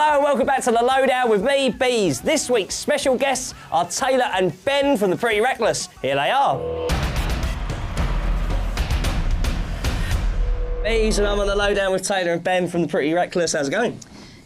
Hello and welcome back to The Lowdown with me, Bees. This week's special guests are Taylor and Ben from The Pretty Reckless. Here they are. Bees, and I'm on The Lowdown with Taylor and Ben from The Pretty Reckless. How's it going?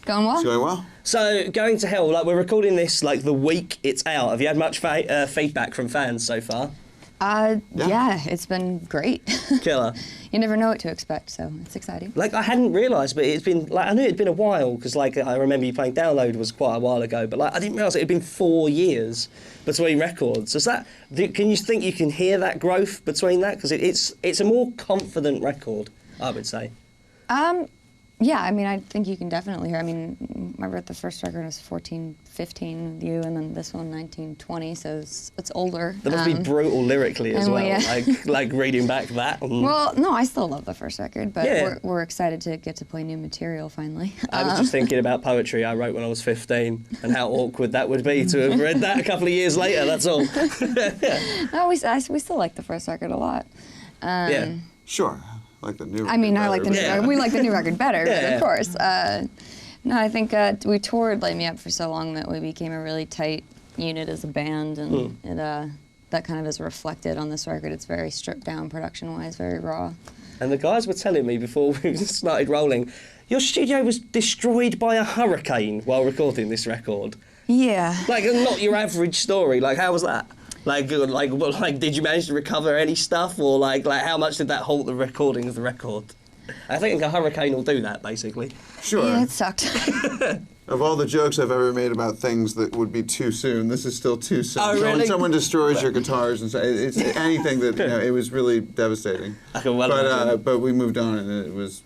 Going well. It's going well. So, going to hell, like we're recording this like the week it's out. Have you had much feedback from fans so far? Yeah, it's been great. Killer. You never know what to expect, so it's exciting. Like, I hadn't realised, but it's been, like, I knew it'd been a while, because, like, I remember you playing Download was quite a while ago, but, like, I didn't realise it had been 4 years between records. Is that, can you think you can hear that growth between that? Because it's a more confident record, I would say. Yeah, I mean, I think you can definitely hear. I mean, I wrote the first record was 14, 15 with you, and then this one 19, 20, so it's older. That must be brutal lyrically as well, like reading back that. Well, no, I still love the first record, but yeah. we're excited to get to play new material finally. I was just thinking about poetry I wrote when I was 15 and how awkward that would be to have read that a couple of years later, that's all. No, we still like the first record a lot. Yeah. Sure. Like the new record. I mean, I like the new Yeah. record. We like the new record better, Yeah. but of course. No, I think we toured Light Me Up for so long that we became a really tight unit as a band, and that kind of is reflected on this record. It's very stripped down production-wise, very raw. And the guys were telling me before we started rolling, your studio was destroyed by a hurricane while recording this record. Yeah. Like, not your average story. Like, how was that? Like, did you manage to recover any stuff, or like, how much did that halt the recording of the record? I think a hurricane will do that, basically. Sure. Yeah, it sucked. Of all the jokes I've ever made about things that would be too soon, this is still too soon. Oh, So really? when someone destroys your guitars and so, it's anything that, you know, it was really devastating. I can well imagine. But we moved on, and it was.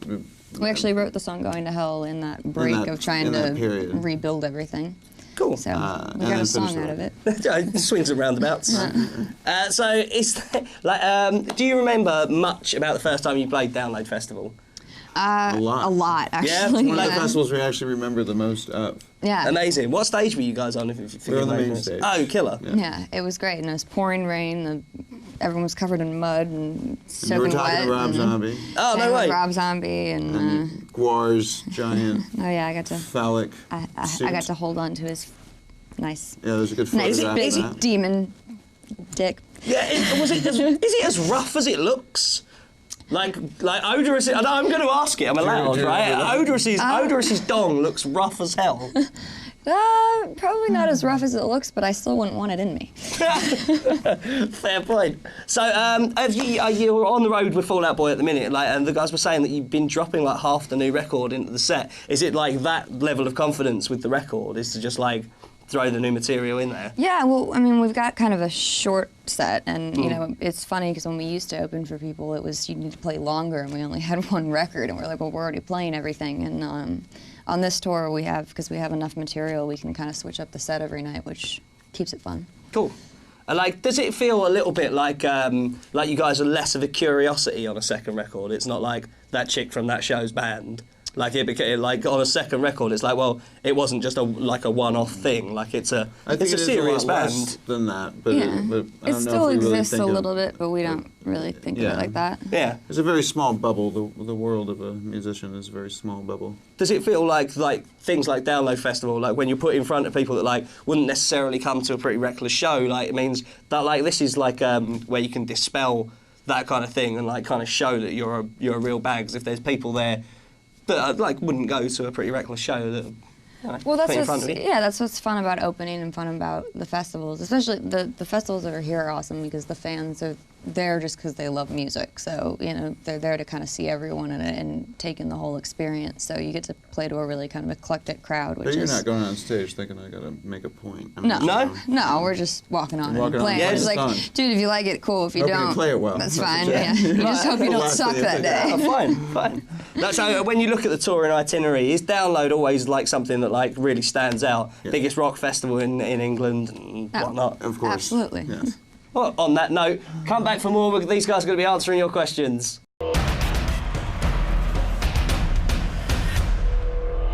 We actually wrote the song "Going to Hell" in that break of trying to rebuild everything. Cool. So we got a song out of it. Swings and roundabouts. So, do you remember much about the first time you played Download Festival? A lot. A lot, actually. Yeah? One of the festivals we actually remember the most of. Yeah. Amazing. What stage were you guys on? If We were on the main stage. Oh, killer. Yeah, it was great, and it was pouring rain. Everyone was covered in mud and soaking You were talking wet. to Rob Zombie. Oh, no way. Rob Zombie and Guar's giant. oh yeah, I got to. Phallic. I got to hold on to his nice, Yeah, there's a good nice photograph big of that. demon dick. Yeah, is it as rough as it looks? Like Odorous, and I'm going to ask it, I'm allowed, right? Odorous's dong looks rough as hell. Probably not as rough as it looks, but I still wouldn't want it in me. Fair point. So, you're on the road with Fall Out Boy at the minute, and the guys were saying that you've been dropping like half the new record into the set. Is it like that level of confidence with the record, is to just like throw the new material in there? Yeah, well, I mean, we've got kind of a short set, and you know, it's funny because when we used to open for people, it was you need to play longer, and we only had one record, and we're like, well, we're already playing everything, and on this tour because we have enough material, we can kind of switch up the set every night, which keeps it fun. Cool. And like, does it feel a little bit like you guys are less of a curiosity on a second record? It's not like that chick from that show's band. Like like on a second record, it's like, well, it wasn't just a one-off thing. Like it's a serious band. Less than that, but, Yeah. I don't know It still if we really exists think a of- little bit, but we don't really think of it like that. Yeah. It's a very small bubble. The world of a musician is a very small bubble. Does it feel like things like Download Festival, like when you're put in front of people that like wouldn't necessarily come to a Pretty Reckless show, like it means that like this is like where you can dispel that kind of thing and like kind of show that you're a real band? 'Cause if there's people there that like wouldn't go to a Pretty Reckless show that. Well, that's what's fun about opening and fun about the festivals. Especially the festivals that are here are awesome because the fans are there just because they love music. So, you know, they're there to kind of see everyone and take in the whole experience. So you get to play to a really kind of eclectic crowd, which But you're is... not going on stage thinking I gotta make a point. I mean, No, we're just walking on and playing. Yeah, It's like, fun. dude, if you like it, cool. If you Hope you don't, can play it well. that's That's fine. what Yeah. you- You just hope you don't Last suck thing you that think. day. Oh, fine. So when you look at the touring itinerary, is Download always like something that like really stands out? Yeah. Biggest rock festival in England and whatnot. Of course. Absolutely. Yes. Well, on that note, come back for more. These guys are going to be answering your questions.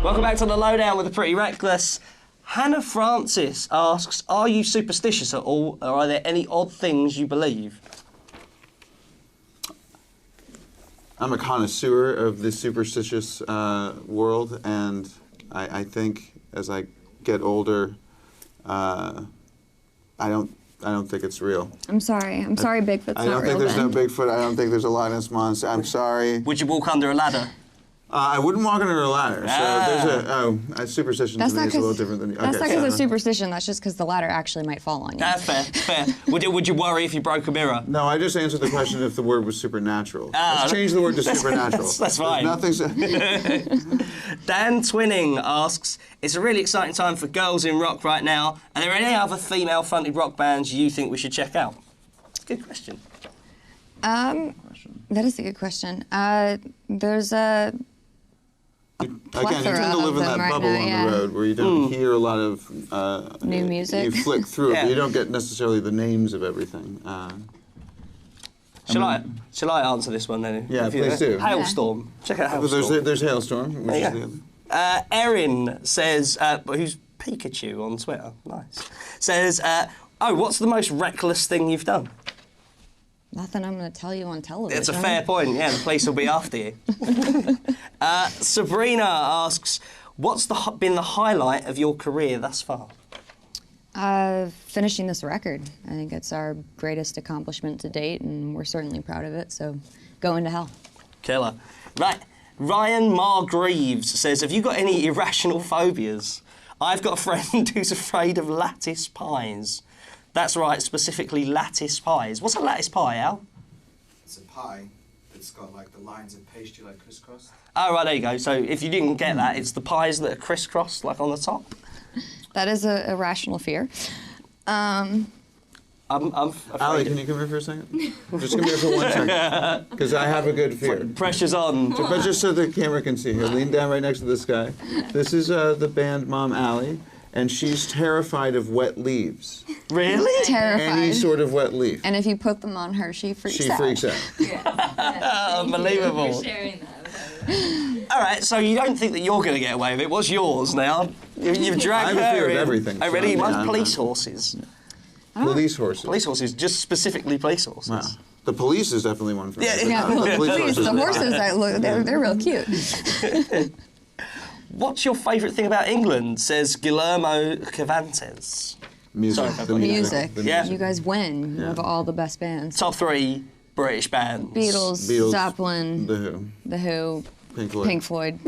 Welcome back to The Lowdown with The Pretty Reckless. Hannah Francis asks, are you superstitious at all, or are there any odd things you believe? I'm a connoisseur of the superstitious world, and I think as I get older, I don't think it's real. I'm sorry. I'm sorry, Bigfoot's I not don't think real there's no then. Bigfoot. I don't think there's a Loch Ness monster. I'm sorry. Would you walk under a ladder? I wouldn't walk under a ladder. So there's a superstition That's to me not is a little because different than that's okay, not because of so- superstition. That's just because the ladder actually might fall on you. That's fair, fair. Would you worry if you broke a mirror? No, I just answered the question if the word was supernatural. Ah, Let's change the word to supernatural. that's fine. There's nothing. Dan Twinning asks, it's a really exciting time for girls in rock right now. Are there any other female-fronted rock bands you think we should check out? Good question. That is a good question. There's a Again, you plethora tend to live of in that them right bubble now, on yeah. the road where you don't hear a lot of New music. You flick through it, Yeah. but you don't get necessarily the names of everything. Shall I answer this one then? Yeah, If you- please do. Hailstorm. Check out But Hailstorm. there's Hailstorm, which is There the you other. Erin says, who's Pikachu on Twitter, nice, says, what's the most reckless thing you've done? nothing I'm going to tell you on television. It's a fair point, yeah, the police will be after you. Sabrina asks, what's been the highlight of your career thus far? Finishing this record. I think it's our greatest accomplishment to date, and we're certainly proud of it, so going to hell. Killer. Right, Ryan Margreaves says, have you got any irrational phobias? I've got a friend who's afraid of lattice pies. That's right, specifically lattice pies. What's a lattice pie, Al? It's a pie that's got like the lines of pastry like crisscrossed. Oh, right, there you go. So if you didn't get that, it's the pies that are crisscrossed, like on the top. That is a rational fear. I'm afraid Ali, of- can you come here for a second? Just come here for 1 second, because I have a good fear. Pressure's on. But just so the camera can see here, lean down right next to this guy. This is the band Mom Ali, and she's terrified of wet leaves. Really? Terrified. Any sort of wet leaf. And if you put them on her, she freaks She out. freaks out. Unbelievable. For sharing that. All right, so you don't think that you're going to get away with it. What's yours now? You've dragged I have a her fear of in. everything, Oh, so, really? yeah, Mine's I'm police not- horses. Police horses. Police horses, just specifically police horses. Wow. The police is definitely one for me. Yeah, but Yeah, not the police please, horses. the horses that look, they're real cute. What's your favourite thing about England? Says Guillermo Cervantes. Music. Sorry, The Music. The Yeah. You guys win. You Yeah. have all the best bands. Top 3 British bands. Beatles, Beatles, Zeppelin, The Who. The Who, Pink Floyd. Pink Floyd.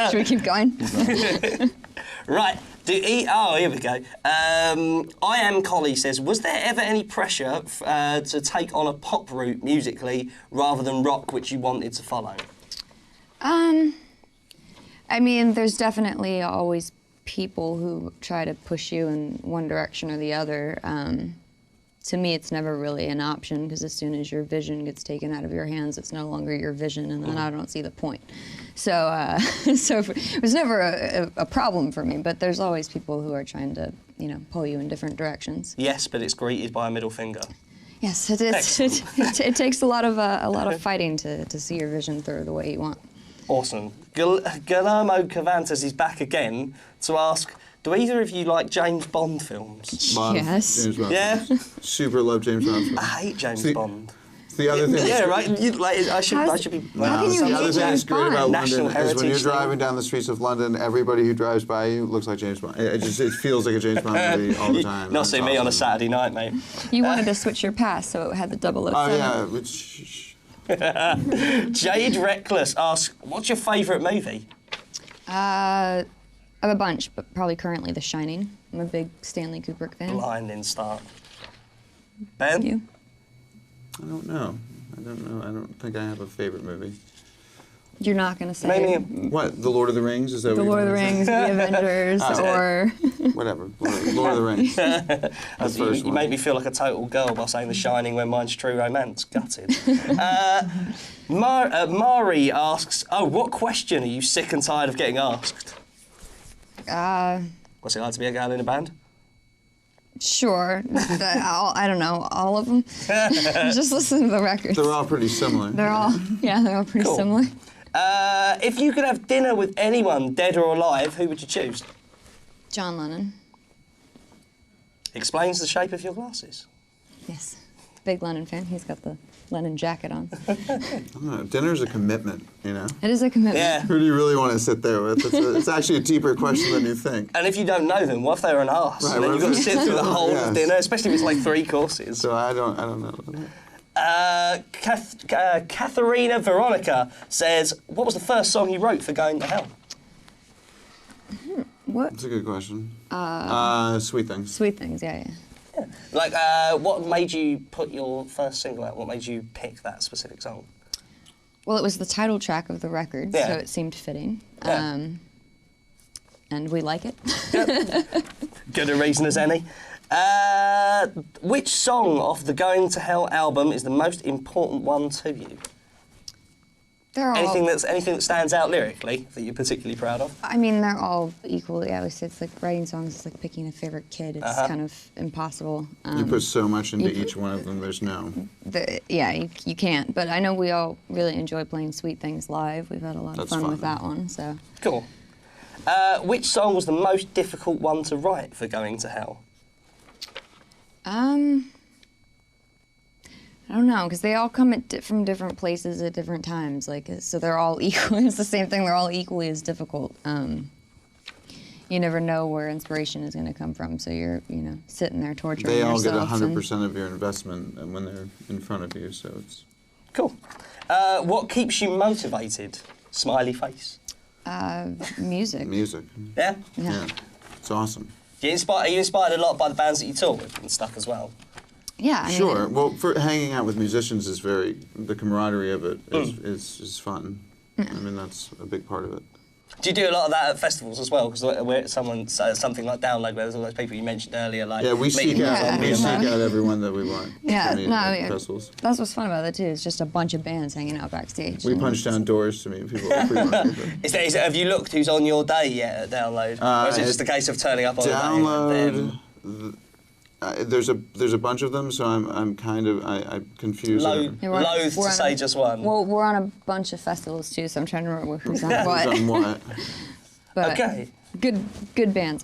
Should we keep going? Right. Here we go. I Am Collie says, was there ever any pressure to take on a pop route musically rather than rock, which you wanted to follow? I mean, there's definitely always people who try to push you in one direction or the other. To me, it's never really an option because as soon as your vision gets taken out of your hands, it's no longer your vision, and then I don't see the point. So, so it was never a problem for me. But there's always people who are trying to, pull you in different directions. Yes, but it's greeted by a middle finger. Yes, it is. It takes a lot of fighting to see your vision through the way you want. Awesome. Guillermo Cervantes is back again to ask, do either of you like James Bond films? Love Yes. James Bond. Yeah? Super love James Bond. I hate James See, Bond. It's the other thing. Yeah, right? I should be... How can you the hate other thing that's James great Bond? about National London is when you're heritage thing. driving down the streets of London, everybody who drives by you looks like James Bond. It feels like a James Bond movie all the time. Not It's see me on a awesome. Saturday night, mate. You wanted to switch your pass, so it had the 007. Oh yeah, which Jade Reckless asks, what's your favourite movie? I have a bunch, but probably currently The Shining. I'm a big Stanley Kubrick fan. Blinding Star. Ben? You? I don't know. I don't think I have a favorite movie. You're not going to say Maybe What? The Lord of the Rings? Is that The what Lord of the Rings, The Avengers, or... Whatever. Lord of the Rings. The first you one. make me feel like a total girl by saying The Shining when mine's True Romance. Gutted. Mari asks, what question are you sick and tired of getting asked? What's it like to be a girl in a band? Sure. I don't know, all of them. Just listen to the records. They're all pretty similar. They're all pretty Cool. similar. If you could have dinner with anyone, dead or alive, who would you choose? John Lennon. Explains the shape of your glasses. Yes. Big Lennon fan. He's got the linen jacket on. I don't know. Dinner's a commitment, you know? It is a commitment. Yeah. Who do you really want to sit there with? It's actually a deeper question than you think. And if you don't know them, what if they're an arse? Right, And then what you've got if to sit through the whole Yes. of dinner, especially if it's like 3 courses. So I don't know. Katharina Veronica says, what was the first song you wrote for Going to Hell? What? That's a good question. Sweet Things. Sweet Things, yeah. Like, what made you put your first single out? What made you pick that specific song? Well, it was the title track of the record, Yeah. so it seemed fitting. Yeah. And we like it. Good a reason as any. Which song off the Going to Hell album is the most important one to you? They're all. Anything that stands out lyrically that you're particularly proud of? I mean, they're all equally. I always say it's like writing songs is like picking a favorite kid. It's kind of impossible. You put so much into you each one of them. There's no. You can't. But I know we all really enjoy playing Sweet Things live. We've had a lot of That's fun fun. with that one. So. Cool. Which song was the most difficult one to write for Going to Hell? I don't know, because they all come from different places at different times. Like, so they're all equal. It's the same thing. They're all equally as difficult. You never know where inspiration is going to come from. So you're, sitting there torturing They all yourself. get 100% of your investment when they're in front of you. So it's. Cool. What keeps you motivated? Smiley face. Music. Music. Yeah? Yeah. It's awesome. Are you inspired a lot by the bands that you tour with and stuff as well? Yeah. I mean, Sure. Well, for hanging out with musicians is the camaraderie of it is fun. I mean, that's a big part of it. Do you do a lot of that at festivals as well? Because where someone says something like Download, where there's all those people you mentioned earlier, like Yeah, we seek meeting out zombies we and seek that. out everyone that we want. Yeah, to meet no, at yeah. festivals. That's what's fun about it too. It's just a bunch of bands hanging out backstage. We and punch down doors to meet people. Have you looked who's on your day yet at Download? Or is it just a case of turning up on a day and Download. then There's a bunch of them, so I'm confused. loath Yeah, we're to on say a- just one? Well, we're on a bunch of festivals too, so I'm trying to remember who's on Who's what. on what? But Okay. good bands.